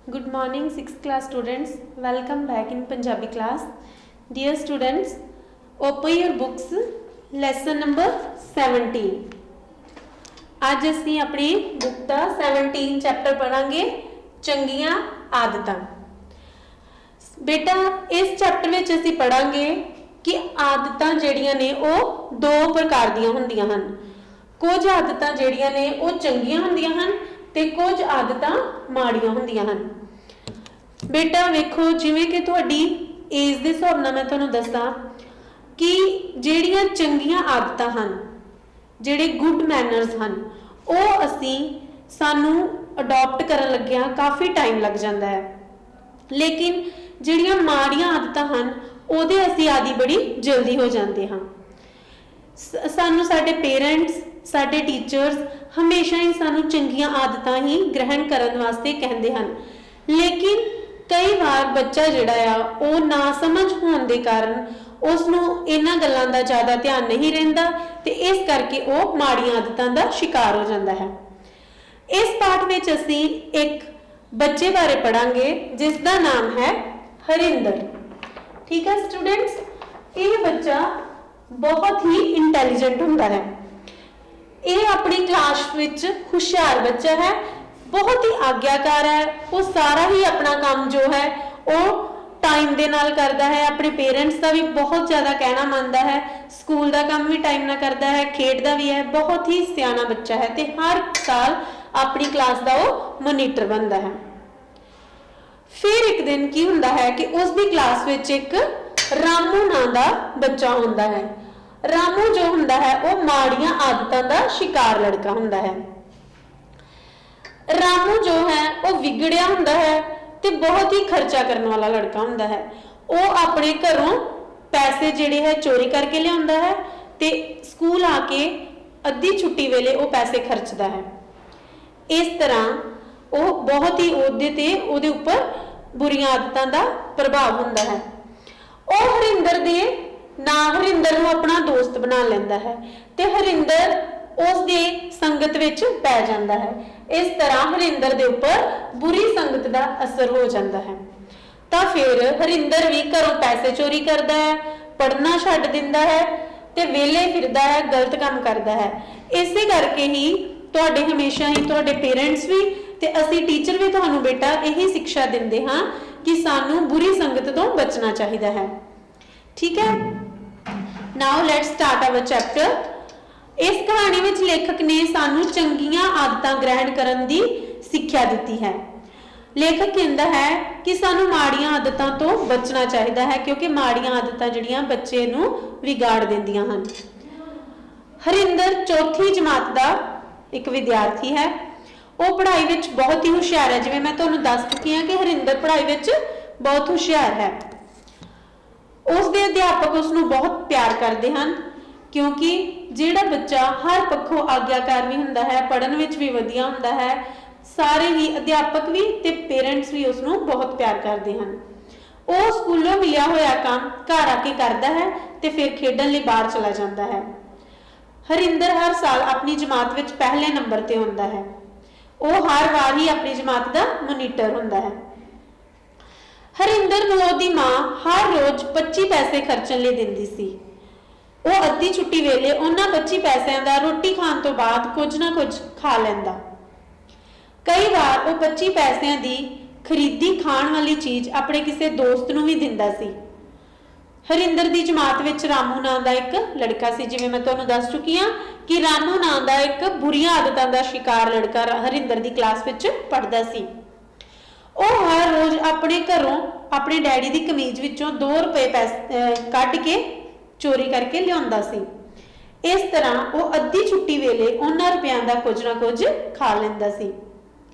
Good morning, 6th class students. Welcome back in Punjabi class. Dear students, open your books. Lesson number 17. आज ਅਸੀਂ अपनी book का 17 chapter पढ़ांगे चंगियां आदतां। बेटा इस chapter में ਅਸੀਂ पढ़ांगे कि आदतां ਜਿਹੜੀਆਂ ਨੇ ਉਹ ਦੋ ਪ੍ਰਕਾਰ ਦੀਆਂ ਹੁੰਦੀਆਂ ਹਨ। ਕੁਝ ਆਦਤਾਂ ਜਿਹੜੀਆਂ ਨੇ ਉਹ ਚੰਗੀਆਂ ਹੁੰਦੀਆਂ ਹਨ ਤੇ ਕੁਝ ਆਦਤਾਂ ਮਾੜੀਆਂ ਹੁੰਦੀਆਂ ਹਨ। बेटा वेखो जिवें कि तुहाडी एज दे हिसाब नाल मैं तुहानूं दस्सां कि ਜਿਹੜੀਆਂ ਚੰਗੀਆਂ ਆਦਤਾਂ ਹਨ, ਜਿਹੜੇ गुड मैनर्स ਹਨ, ਉਹ ਅਸੀਂ ਸਾਨੂੰ ਅਡਾਪਟ ਕਰਨ ਲੱਗਿਆਂ ਕਾਫੀ ਟਾਈਮ ਲੱਗ ਜਾਂਦਾ ਹੈ। ਲੇਕਿਨ ਜਿਹੜੀਆਂ ਮਾੜੀਆਂ ਆਦਤਾਂ ਹਨ ਉਹਦੇ ਅਸੀਂ ਆਦੀ ਬੜੀ ਜਲਦੀ ਹੋ ਜਾਂਦੇ ਹਾਂ। ਸਾਨੂੰ ਸਾਡੇ ਪੇਰੈਂਟਸ, ਸਾਡੇ ਟੀਚਰਸ ਹਮੇਸ਼ਾ ਹੀ ਸਾਨੂੰ ਚੰਗੀਆਂ ਆਦਤਾਂ ਹੀ ਗ੍ਰਹਿਣ ਕਰਨ ਵਾਸਤੇ ਕਹਿੰਦੇ ਹਨ। ਲੇਕਿਨ कई बार बच्चा जिहड़ा आ वो ना समझ होने के कारण उसनूं इन्हां गल्लां दा ज़्यादा ध्यान नहीं रहिंदा ते इस करके वो माड़ियां आदतां दा शिकार हो जाता है। इस पाठ विच असीं एक बच्चे बारे पढ़ांगे जिसका नाम है हरिंदर। ठीक है स्टूडेंट्स, ये बच्चा बहुत ही इंटैलीजेंट हुंदा है। ये अपनी क्लास विच हुशियार बच्चा है, बहुत ही आग्याकार है। वो सारा ही अपना काम जो है वो टाइम दे नाल करता है, अपने पेरेंट्स का भी बहुत ज़्यादा कहना मानता है, स्कूल का काम भी टाइम नाल करता है, खेडदा भी है। बहुत ही सियाना बच्चा है ते हर साल अपनी क्लास का वो मोनीटर बनता है। फिर एक दिन की हुंदा है कि उसकी क्लास विच एक रामू नां दा बच्चा हुंदा है। रामू जो हुंदा है वो माड़ियां आदतां दा शिकार लड़का हुंदा है। रामू जो है वो विगड़िया हुंदा है ते बहुत ही खर्चा करने वाला लड़का हुंदा है। वो अपने घरों पैसे जिहड़े है चोरी करके लियाउंदा है ते स्कूल आके अद्धी छुट्टी वेले वो पैसे खर्चदा है। इस तरह वो बहुत ही ਉਹਦੇ ਉੱਪਰ बुरियां आदतां दा प्रभाव हुंदा है। ਉਹ हरिंदर दे ना हरिंदर ਨੂੰ अपना दोस्त बना लैंदा है ते हरिंदर उस दे संगत विच पै जांदा है। इस तरह हरिंदर दे उपर बुरी संगत दा असर हो जाता है। तो फिर हरिंदर भी घरों पैसे चोरी करता है, पढ़ना छड्ड दिंदा है ते वेले फिरदा है, गलत काम करता है। इसे करके ही तुहाडे हमेशा ही तुहाडे पेरेंट्स भी ते असीं टीचर भी तुहानूं बेटा यही शिक्षा दिंदे हां कि सानूं बुरी संगत तो बचना चाहिदा है। ठीक है, now let's start our chapter. इस कहानी में लेखक ने सानू चंगियां आदतां ग्रहण करन दी सिक्ख्या दिती है। लेखक कहता है कि सानू माड़ियां आदतां तो बचना चाहिए है क्योंकि माड़ियां आदतां जिहड़ियां बच्चे नू विगाड़ दिंदियां हन। हरिंदर चौथी जमात का एक विद्यार्थी है। वो पढ़ाई विच बहुत ही हुशियार है। जिवें मैं तुहानूं दस चुकी हाँ कि हरिंदर पढ़ाई विच बहुत हुशियार है। उसके अध्यापक उसनूं बहुत प्यार करते हैं क्योंकि जिहड़ा बच्चा हर पक्षों आग्याकार भी हुंदा है, पढ़न विच भी वधिया हुंदा है, सारे ही अध्यापक भी ते पेरेंट्स भी उसनूं बहुत प्यार करते हैं। वो स्कूलों मिलिया होया काम घर आके करता है ते फिर खेडन लई बाहर चला जाता है। हरिंदर हर साल अपनी जमात विच पहले नंबर ते हुंदा है। वो हर बार ही अपनी जमात का मोनीटर हुंदा है। हरिंदर नूं ओहदी मां हर रोज 25 पैसे खर्चण लई दिंदी सी। वो अद्धी छुट्टी वेले उन्हां 25 पैसों का रोटी खाण तो बाद कुछ ना कुछ खा लैंदा। कई बार वो 25 पैसों की खरीदी खाण वाली चीज अपने किसी दोस्त नूं भी दिंदा सी। हरिंदर की जमात विच रामू नाम का एक लड़का सी। जिवें मैं तुहानूं दस चुकी हाँ कि रामू नाम का एक बुरियां आदतां का शिकार लड़का हरिंदर की क्लास विच पढ़दा सी। वो हर रोज अपने घरों अपने डैडी की कमीज विचों 2 रुपए पैसे कढ़ के चोरी करके लियाउंदा सी। इस तरह वो अद्धी छुट्टी वेले उन्हां रुपयां दा कुछ ना कुछ खा लैंदा सी।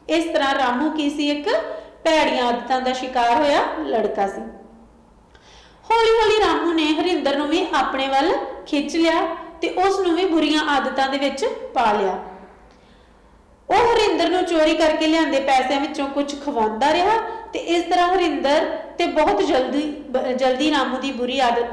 इस तरह रामू की सी एक भैड़ियां आदतां दा शिकार होया लड़का सी। हौली हौली रामू ने हरिंदर नूं भी अपने वल खिच लिया ते उस नूं भी बुरियां आदतां दे विच पा लिया। वो हरिंदर नूं चोरी करके लिआंदे पैसों विचों कुछ खवाउंदा रहा ते इस तरह हरिंदर ते बहुत जल्दी रामू की बुरी आदत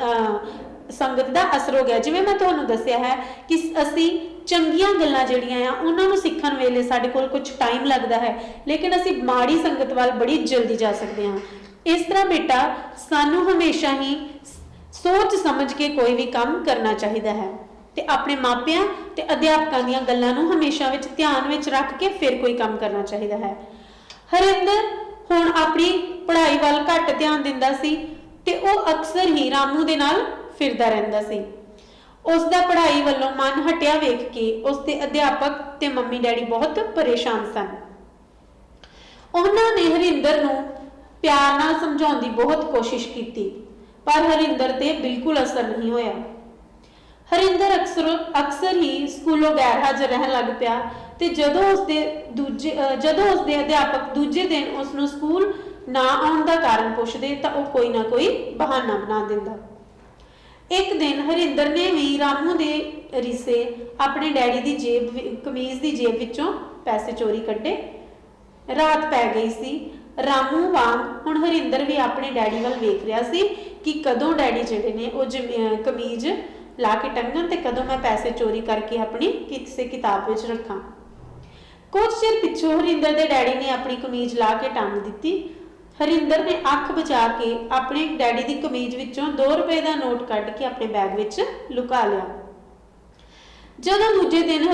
संगत का असर हो गया। जिवें मैं तुहानूं दस्सिया है कि असीं ਚੰਗੀਆਂ ਗੱਲਾਂ ਜਿਹੜੀਆਂ ਆ ਉਹਨਾਂ ਨੂੰ ਸਿੱਖਣ ਵੇਲੇ ਸਾਡੇ ਕੋਲ ਕੁਝ ਟਾਈਮ ਲੱਗਦਾ ਹੈ, ਲੇਕਿਨ ਅਸੀਂ ਮਾੜੀ ਸੰਗਤ ਵੱਲ ਬੜੀ ਜਲਦੀ ਜਾ ਸਕਦੇ ਹਾਂ। ਇਸ ਤਰ੍ਹਾਂ ਬੇਟਾ ਸਾਨੂੰ ਹਮੇਸ਼ਾ ਹੀ ਸੋਚ ਸਮਝ ਕੇ ਕੋਈ ਵੀ ਕੰਮ ਕਰਨਾ ਚਾਹੀਦਾ ਹੈ ਤੇ ਆਪਣੇ ਮਾਪਿਆਂ ਤੇ ਅਧਿਆਪਕਾਂ ਦੀਆਂ ਗੱਲਾਂ ਨੂੰ ਹਮੇਸ਼ਾ ਵਿੱਚ ਧਿਆਨ ਵਿੱਚ ਰੱਖ ਕੇ ਫਿਰ ਕੋਈ ਕੰਮ ਕਰਨਾ ਚਾਹੀਦਾ ਹੈ। ਹਰਿੰਦਰ ਹੁਣ ਆਪਣੀ ਪੜ੍ਹਾਈ ਵੱਲ ਘੱਟ ਧਿਆਨ ਦਿੰਦਾ ਸੀ ਤੇ ਉਹ ਅਕਸਰ ਹੀ ਰਾਮੂ ਦੇ ਨਾਲ ਫਿਰਦਾ ਰਹਿੰਦਾ ਸੀ। ਉਸ ਦਾ ਪੜ੍ਹਾਈ ਵੱਲੋਂ ਮਨ ਹਟਿਆ ਵੇਖ ਕੇ ਉਸ ਦੇ ਅਧਿਆਪਕ ਤੇ ਮੰਮੀ ਡੈਡੀ ਬਹੁਤ ਪਰੇਸ਼ਾਨ ਸਨ। ਉਹਨਾਂ ਨੇ ਹਰਿੰਦਰ ਨੂੰ ਪਿਆਰ ਨਾਲ ਸਮਝਾਉਣ ਦੀ ਬਹੁਤ ਕੋਸ਼ਿਸ਼ ਕੀਤੀ, ਪਰ ਹਰਿੰਦਰ ਤੇ ਬਿਲਕੁਲ ਅਸਰ ਨਹੀਂ ਹੋਇਆ। ਹਰਿੰਦਰ ਅਕਸਰ ਹੀ ਸਕੂਲੋਂ ਗੈਰ ਹਾਜ਼ਰ ਰਹਿਣ ਲੱਗ ਪਿਆ ਤੇ ਜਦੋਂ ਉਸਦੇ ਅਧਿਆਪਕ ਦੂਜੇ ਦਿਨ ਉਸ ਨੂੰ ਸਕੂਲ ਨਾ ਆਉਣ ਦਾ ਕਾਰਨ ਪੁੱਛਦੇ ਤਾਂ ਉਹ ਕੋਈ ਨਾ ਕੋਈ ਬਹਾਨਾ ਬਣਾ ਦਿੰਦਾ। ਇੱਕ ਦਿਨ ਹਰਿੰਦਰ ਨੇ ਵੀ ਰਾਮੂ ਦੇ ਰਿਸੇ ਆਪਣੇ ਡੈਡੀ ਦੀ ਕਮੀਜ਼ ਦੀ ਜੇਬ ਵਿੱਚੋਂ ਪੈਸੇ ਚੋਰੀ ਕੱਢੇ। ਰਾਤ ਪੈ ਗਈ ਸੀ। ਰਾਮੂ ਵਾਂਗ ਹੁਣ ਹਰਿੰਦਰ ਵੀ ਆਪਣੇ ਡੈਡੀ ਵੱਲ ਵੇਖ ਰਿਹਾ ਸੀ ਕਿ ਕਦੋਂ ਡੈਡੀ ਜਿਹੜੇ ਨੇ ਉਹ ਕਮੀਜ਼ ਲਾ ਕੇ ਟੰਗਣ ਤੇ ਕਦੋਂ ਮੈਂ ਪੈਸੇ ਚੋਰੀ ਕਰਕੇ ਆਪਣੀ ਕਿਸੇ ਕਿਤਾਬ ਵਿੱਚ ਰੱਖਾਂ। ਕੁਝ ਚਿਰ ਪਿੱਛੋਂ ਹਰਿੰਦਰ ਦੇ ਡੈਡੀ ਨੇ ਆਪਣੀ ਕਮੀਜ਼ ਲਾ ਕੇ ਟੰਗ ਦਿੱਤੀ। ਹਰਿੰਦਰ ਨੇ ਅੱਖ ਬਚਾ ਕੇ ਆਪਣੇ ਡੈਡੀ ਦੀ ਕਮੀਜ਼ ਵਿੱਚੋਂ 2 ਰੁਪਏ ਦਾ ਨੋਟ ਕੱਢ ਕੇ ਆਪਣੇ ਬੈਗ ਵਿੱਚ ਲੁਕਾ ਲਿਆ। ਜਦੋਂ ਦੂਜੇ ਦਿਨ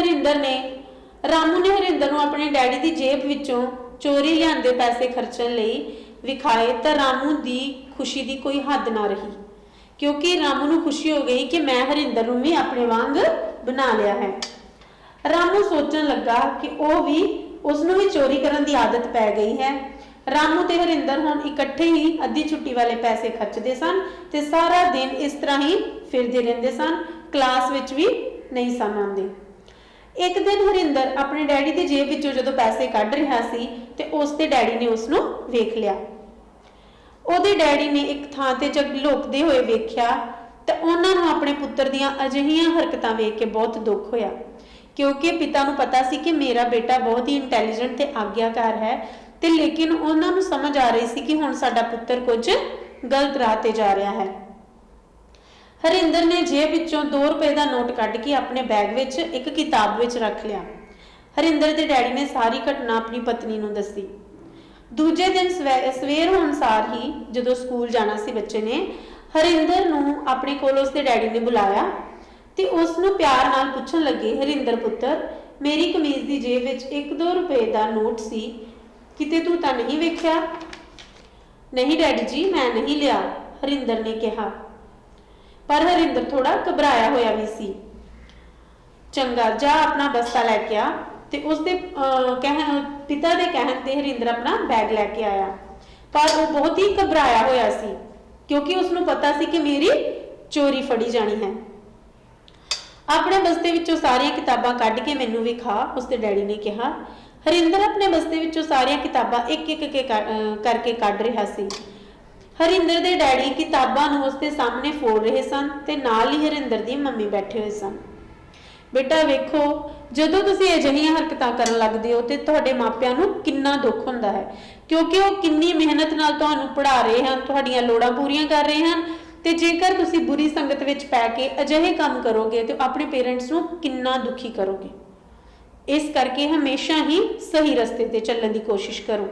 ਰਾਮੂ ਨੇ ਹਰਿੰਦਰ ਨੂੰ ਆਪਣੇ ਡੈਡੀ ਦੀ ਜੇਬ ਵਿੱਚੋਂ ਚੋਰੀ ਲਿਆਂਦੇ ਪੈਸੇ ਖਰਚਣ ਲਈ ਵਿਖਾਏ ਤਾਂ ਰਾਮੂ ਦੀ ਖੁਸ਼ੀ ਦੀ ਕੋਈ ਹੱਦ ਨਾ ਰਹੀ, ਕਿਉਂਕਿ ਰਾਮੂ ਨੂੰ ਖੁਸ਼ੀ ਹੋ ਗਈ ਕਿ ਮੈਂ ਹਰਿੰਦਰ ਨੂੰ ਵੀ ਆਪਣੇ ਵਾਂਗ ਬਣਾ ਲਿਆ ਹੈ। ਰਾਮੂ ਸੋਚਣ ਲੱਗਾ ਕਿ ਉਸ ਨੂੰ ਵੀ ਚੋਰੀ ਕਰਨ ਦੀ ਆਦਤ ਪੈ ਗਈ ਹੈ। ਰਾਮੂ ਤੇ ਹਰਿੰਦਰ ਹੁਣ ਇਕੱਠੇ ਹੀ ਅੱਧੀ ਛੁੱਟੀ ਵਾਲੇ ਪੈਸੇ ਖਰਚਦੇ ਸਨ ਤੇ ਸਾਰਾ ਦਿਨ ਇਸ ਤਰ੍ਹਾਂ ਹੀ ਫਿਰਦੇ ਰਹਿੰਦੇ ਸਨ, ਕਲਾਸ ਵਿੱਚ ਵੀ ਨਹੀਂ ਸਨ ਆਉਂਦੇ। ਇੱਕ ਦਿਨ ਹਰਿੰਦਰ ਆਪਣੇ ਡੈਡੀ ਦੀ ਜੇਬ ਵਿੱਚੋਂ ਜਦੋਂ ਪੈਸੇ ਕੱਢ ਰਿਹਾ ਸੀ ਤੇ ਉਸ ਦੇ ਡੈਡੀ ਨੇ ਉਸ ਨੂੰ ਵੇਖ ਲਿਆ। ਉਹਦੇ ਡੈਡੀ ਨੇ ਇੱਕ ਥਾਂ ਤੇ ਜਦ ਲੁਕਦੇ ਹੋਏ ਵੇਖਿਆ ਤਾਂ ਉਹਨਾਂ ਨੂੰ ਆਪਣੇ ਪੁੱਤਰ ਦੀਆਂ ਅਜਿਹੀਆਂ ਹਰਕਤਾਂ ਵੇਖ ਕੇ ਬਹੁਤ ਦੁੱਖ ਹੋਇਆ, ਕਿਉਂਕਿ ਪਿਤਾ ਨੂੰ ਪਤਾ ਸੀ ਕਿ ਮੇਰਾ ਬੇਟਾ ਬਹੁਤ ਹੀ ਇੰਟੈਲੀਜੈਂਟ ਤੇ ਆਗਿਆਕਾਰ ਹੈ ਤੇ ਲੇਕਿਨ ਉਹਨਾਂ ਨੂੰ ਸਮਝ ਆ ਰਹੀ ਸੀ ਕਿ ਹੁਣ ਸਾਡਾ ਪੁੱਤਰ ਕੁਝ ਗਲਤ ਰਾਹ ਤੇ ਜਾ ਰਿਹਾ ਹੈ। ਹਰਿੰਦਰ ਨੇ ਜੇਬ ਵਿੱਚੋਂ 2 ਰੁਪਏ ਦਾ ਨੋਟ ਕੱਢ ਕੇ ਆਪਣੇ ਬੈਗ ਵਿੱਚ ਇੱਕ ਕਿਤਾਬ ਵਿੱਚ ਰੱਖ ਲਿਆ। ਹਰਿੰਦਰ ਦੇ ਡੈਡੀ ਨੇ ਸਾਰੀ ਘਟਨਾ ਆਪਣੀ ਪਤਨੀ ਨੂੰ ਦੱਸੀ। ਦੂਜੇ ਦਿਨ ਸਵੇਰ ਹੋਣ ਸਾਰ ਹੀ ਜਦੋਂ ਸਕੂਲ ਜਾਣਾ ਸੀ ਬੱਚੇ ਨੇ, ਹਰਿੰਦਰ ਨੂੰ ਆਪਣੇ ਕੋਲ ਉਸ ਦੇ ਡੈਡੀ ਨੇ ਬੁਲਾਇਆ ਤੇ ਉਸ ਨੂੰ ਪਿਆਰ ਨਾਲ ਪੁੱਛਣ ਲੱਗੇ, ਹਰਿੰਦਰ ਪੁੱਤਰ, ਮੇਰੀ ਕਮੀਜ਼ ਦੀ ਜੇਬ ਵਿੱਚ 1-2 ਰੁਪਏ ਦਾ ਨੋਟ ਸੀ, ਕਿਤੇ ਤੂੰ ਤਾਂ ਨਹੀਂ ਵੇਖਿਆ? ਨਹੀਂ ਡੈਡੀ ਜੀ, ਮੈਂ ਨਹੀਂ ਲਿਆ, ਹਰਿੰਦਰ ਨੇ ਕਿਹਾ। ਪਰ ਹਰਿੰਦਰ ਥੋੜਾ ਘਬਰਾਇਆ ਹੋਇਆ ਵੀ ਸੀ। ਚੰਗਾ, ਜਾ ਆਪਣਾ ਬਸਤਾ ਲੈ ਕੇ ਆ। ਤੇ ਉਸਦੇ ਪਿਤਾ ਦੇ ਕਹਿਣ ਤੇ ਹਰਿੰਦਰ ਆਪਣਾ ਬੈਗ ਲੈ ਕੇ ਆਇਆ, ਪਰ ਉਹ ਬਹੁਤ ਹੀ ਘਬਰਾਇਆ ਹੋਇਆ ਸੀ ਕਿਉਂਕਿ ਉਸਨੂੰ ਪਤਾ ਸੀ ਕਿ ਮੇਰੀ ਚੋਰੀ ਫੜੀ ਜਾਣੀ ਹੈ। ਆਪਣੇ ਬਸਤੇ ਵਿੱਚੋਂ ਸਾਰੀਆਂ ਕਿਤਾਬਾਂ ਕੱਢ ਕੇ ਮੈਨੂੰ ਵਿਖਾ, ਉਸਦੇ ਡੈਡੀ ਨੇ ਕਿਹਾ। ਹਰਿੰਦਰ ਆਪਣੇ ਬਸਤੇ ਵਿੱਚੋਂ ਸਾਰੀਆਂ ਕਿਤਾਬਾਂ ਇੱਕ-ਇੱਕ ਕਰਕੇ ਕੱਢ ਰਿਹਾ ਸੀ। ਹਰਿੰਦਰ ਦੇ ਡੈਡੀ ਕਿਤਾਬਾਂ ਨੂੰ ਉਸਦੇ ਸਾਹਮਣੇ ਫੋੜ ਰਹੇ ਸਨ ਤੇ ਨਾਲ ਹੀ ਹਰਿੰਦਰ ਦੀ ਮੰਮੀ ਬੈਠੇ ਹੋਏ ਸਨ। ਬੇਟਾ ਵੇਖੋ, ਜਦੋਂ ਤੁਸੀਂ ਅਜਿਹੀਆਂ ਹਰਕਤਾਂ ਕਰਨ ਲੱਗਦੇ ਹੋ ਤੇ ਤੁਹਾਡੇ ਮਾਪਿਆਂ ਨੂੰ ਕਿੰਨਾ ਦੁੱਖ ਹੁੰਦਾ ਹੈ, ਕਿਉਂਕਿ ਉਹ ਕਿੰਨੀ ਮਿਹਨਤ ਨਾਲ ਤੁਹਾਨੂੰ ਪੜ੍ਹਾ ਰਹੇ ਹਨ, ਤੁਹਾਡੀਆਂ ਲੋੜਾਂ ਪੂਰੀਆਂ ਕਰ ਰਹੇ ਹਨ ਤੇ ਜੇਕਰ ਤੁਸੀਂ ਬੁਰੀ ਸੰਗਤ ਵਿੱਚ ਪੈ ਕੇ ਅਜਿਹੇ ਕੰਮ ਕਰੋਗੇ ਤੇ ਆਪਣੇ ਪੇਰੈਂਟਸ ਨੂੰ ਕਿੰਨਾ ਦੁਖੀ ਕਰੋਗੇ। ਇਸ ਕਰਕੇ ਹਮੇਸ਼ਾ ਹੀ ਸਹੀ ਰਸਤੇ ਤੇ ਚੱਲਣ ਦੀ ਕੋਸ਼ਿਸ਼ ਕਰੋ।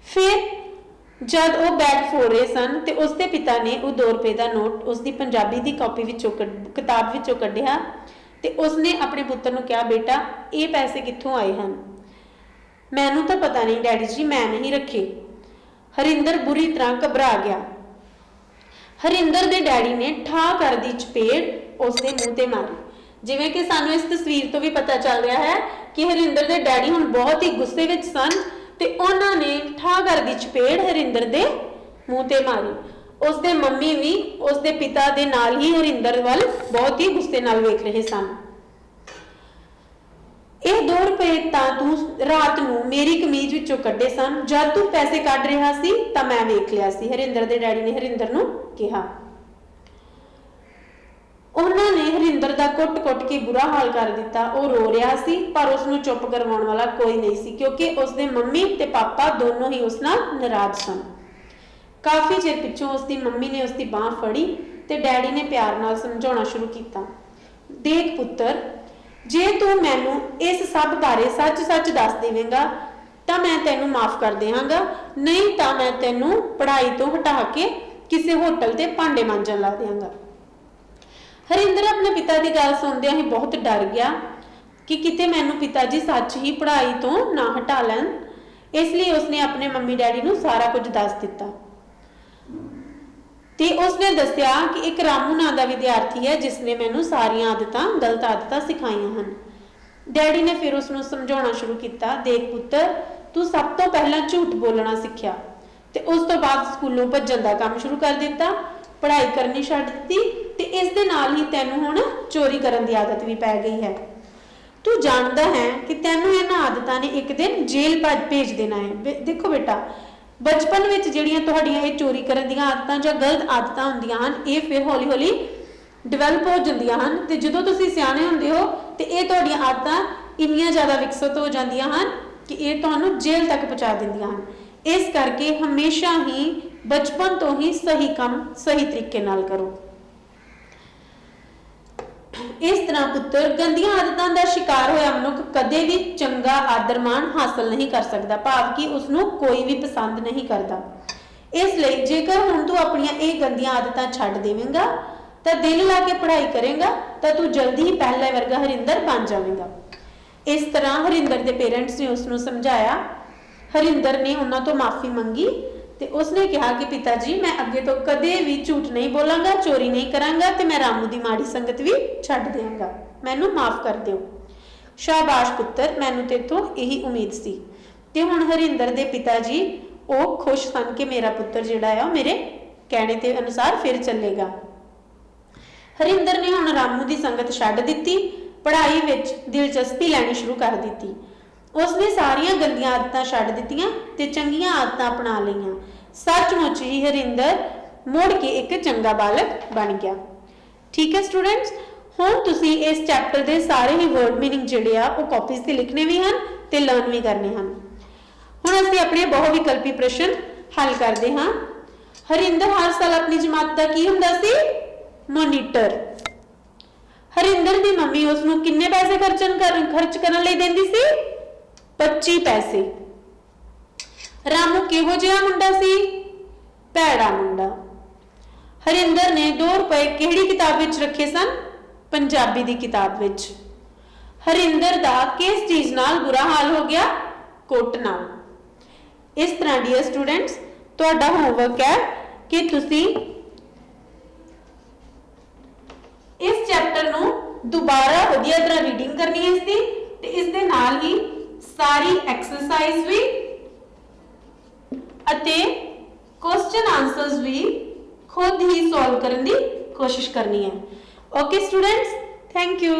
ਫਿਰ ਜਦ ਉਹ ਬੈਗ ਫੋੜ ਰਹੇ ਸਨ ਤੇ ਉਸਦੇ ਪਿਤਾ ਨੇ ਉਹ 2 ਰੁਪਏ ਦਾ ਨੋਟ ਉਸਦੀ ਪੰਜਾਬੀ ਦੀ ਕਾਪੀ ਵਿੱਚੋਂ ਕਿਤਾਬ ਵਿੱਚੋਂ ਕੱਢਿਆ ਤੇ ਉਸਨੇ ਆਪਣੇ ਪੁੱਤਰ ਨੂੰ ਕਿਹਾ, ਬੇਟਾ ਇਹ ਪੈਸੇ ਕਿੱਥੋਂ ਆਏ ਹਨ? ਮੈਨੂੰ ਤਾਂ ਪਤਾ ਨਹੀਂ ਡੈਡੀ ਜੀ, ਮੈਂ ਨਹੀਂ ਰੱਖੇ। ਹਰਿੰਦਰ ਬੁਰੀ ਤਰ੍ਹਾਂ ਘਬਰਾ ਗਿਆ। ਹਰਿੰਦਰ ਦੇ ਡੈਡੀ ਨੇ ਠਾ ਕਰ ਦੀ ਚਪੇੜ ਉਸਦੇ ਮੂੰਹ ਤੇ ਮਾਰੀ। ਜਿਵੇਂ ਕਿ ਸਾਨੂੰ ਇਸ ਤਸਵੀਰ ਤੋਂ ਵੀ ਪਤਾ ਚੱਲ ਰਿਹਾ ਹੈ ਕਿ ਹਰਿੰਦਰ ਦੇ ਡੈਡੀ ਹੁਣ ਬਹੁਤ ਹੀ ਗੁੱਸੇ ਵਿੱਚ ਸਨ ਤੇ ਉਹਨਾਂ ਨੇ ਠਾ ਕਰ ਦੀ ਚਪੇੜ ਹਰਿੰਦਰ ਦੇ ਮੂੰਹ ਤੇ ਮਾਰੀ। ਉਸਦੇ ਮੰਮੀ ਵੀ ਉਸਦੇ ਪਿਤਾ ਦੇ ਨਾਲ ਹੀ ਹਰਿੰਦਰ ਵੱਲ ਬਹੁਤ ਹੀ ਗੁੱਸੇ ਨਾਲ ਵੇਖ ਰਹੇ ਸਨ। ਇਹ 2 ਰੁਪਏ ਤਾਂ ਤੂੰ ਰਾਤ ਨੂੰ ਮੇਰੀ ਕਮੀਜ਼ ਵਿੱਚੋਂ ਕੱਢੇ ਸਨ, ਜਦ ਤੂੰ ਪੈਸੇ ਕੱਢ ਰਿਹਾ ਸੀ ਤਾਂ ਮੈਂ ਵੇਖ ਲਿਆ ਸੀ, ਹਰਿੰਦਰ ਦੇ ਡੈਡੀ ਨੇ ਹਰਿੰਦਰ ਨੂੰ ਕਿਹਾ। ਉਹਨਾਂ ਨੇ ਹਰਿੰਦਰ ਦਾ ਕੁੱਟ-ਕੁੱਟ ਕੇ ਬੁਰਾ ਹਾਲ ਕਰ ਦਿੱਤਾ। ਉਹ ਰੋ ਰਿਹਾ ਸੀ ਪਰ ਉਸ ਨੂੰ ਚੁੱਪ ਕਰਵਾਉਣ ਵਾਲਾ ਕੋਈ ਨਹੀਂ ਸੀ, ਕਿਉਂਕਿ ਉਸਦੇ ਮੰਮੀ ਤੇ ਪਾਪਾ ਦੋਨੋਂ ਹੀ ਉਸ ਨਾਲ ਨਾਰਾਜ਼ ਸਨ। ਕਾਫੀ ਚਿਰ ਪਿੱਛੋਂ ਉਸਦੀ ਮੰਮੀ ਨੇ ਉਸਦੀ ਬਾਂਹ ਫੜੀ ਤੇ ਡੈਡੀ ਨੇ ਪਿਆਰ ਨਾਲ ਸਮਝਾਉਣਾ ਸ਼ੁਰੂ ਕੀਤਾ, ਦੇਖ ਪੁੱਤਰ, जे तू मैनू इस सब बारे सच सच दस देवेगा तो मैं तेनू माफ कर देवांगा, नहीं तो मैं तेनू पढ़ाई तो हटा के किसी होटल ते भांडे मांजन ला देवांगा। हरिंदर अपने पिता की गल सुनदियां ही बहुत डर गया कि किते मैनू पिता जी सच ही पढ़ाई तो ना हटा लैन, इसलिए उसने अपने मम्मी डैडी नू सारा कुछ दस दिता। ते उसने दसिया कि एक रामू नाम का विद्यार्थी है जिसने मैनू सारिया आदतां गलत आदतां सिखाइयां हन। डैडी ने फिर उसनू समझाउणा शुरू किया, देख पुत्तर तू सब तो पहला झूठ बोलना सीखिया ते उस तो बाद स्कूलों भज्जण दा काम शुरू कर दिता, पढ़ाई करनी छड्ड दित्ती ते इस दे नाल ही तैनू हुण चोरी करन दी आदत भी पै गई है। तू जानदा है कि तैनू इन्हां आदतां ने एक दिन जेल भेज देना है। देखो बेटा, बचपन विच जिहड़ियां तुहाडीआं इह चोरी करन दीआं आदतां जां गलत आदतां हुंदियां हन, इह फिर हौली हौली डिवेलप हो जांदियां हन ते जदों तुसीं सियाणे हुंदे हो ते इह तुहाडीआं आदतां इन्नियां ज़्यादा विकसित हो जांदियां हन कि इह तुहानूं जेल तक पहुंचा दिंदियां हन। इस करके हमेशा ही बचपन तो ही सही काम सही तरीके नाल करो। इस तरह पुत्र गंदियां आदतां दा शिकार होया मनुख कदे भी चंगा आदर मान हासिल नहीं कर सकता, भाव कि उसनू कोई भी पसंद नहीं करता। इसलिए जेकर हुण तू अपनियां इह गंदियां आदतां छड्ड देवेंगा तो दिल ला के पढ़ाई करेगा तो तू जल्दी ही पहले वर्गा हरिंदर बन जाएगा। इस तरह हरिंदर के पेरेंट्स ने उसनू समझाया। हरिंदर ने उन्होंने तो माफ़ी मंगी तो उसने कहा कि पिताजी मैं अगे तो कदे भी झूठ नहीं बोलांगा, चोरी नहीं करांगा ते मैं रामू की माड़ी संगत भी छड्ड देवांगा, मैनू माफ कर दिओ। शाबाश पुत्र, मैनू तेथों यही उम्मीद सी। ते हुण हरिंदर दे पिताजी वो खुश सन कि मेरा पुत्र जिहड़ा है मेरे कहने के अनुसार फिर चलेगा। हरिंदर ने हुण रामू की संगत छड्ड दित्ती, पढ़ाई विच दिलचस्पी लैनी शुरू कर दी। उसने सारिया गंदियां आदतां छड्ड दित्तियां ते चंगियां आदतां अपना लईआं। सचमुच ही हरिंदर मुड़ के एक चंगा बालक बन गया। ठीक है स्टूडेंट्स, हुण तुसीं इस चैप्टर के सारे ही वर्ड मीनिंग जिहड़े आ वो कॉपीज ते लिखने भी हैं ते लर्न भी करने हैं। हुण असीं अपने बहुविकल्पी प्रश्न हल करते हाँ। हरिंदर हर साल अपनी जमात का की हुंदा सी? मोनीटर। हरिंदर की मम्मी उसनू किन्ने पैसे खर्च करने लई देंदी सी? 25 पैसे। रामू किहो जिहा मुंडा सी? भैड़ा मुंडा। हरिंदर ने 2 रुपए किहड़ी किताब विच रखे सन? पंजाबी की किताब विच। हरिंदर दा किस चीज नाल बुरा हाल हो गया? कुट नाल। इस तरह डियर स्टूडेंट्स तुहाडा होमवर्क है कि तुसी इस चैप्टर नू दोबारा वधिया तरह रीडिंग करनी है इसकी ते इस दे नाल ही सारी एक्सरसाइज भी अते क्वेश्चन आंसर्स भी खुद ही सॉल्व करने की कोशिश करनी है। Okay students, thank you.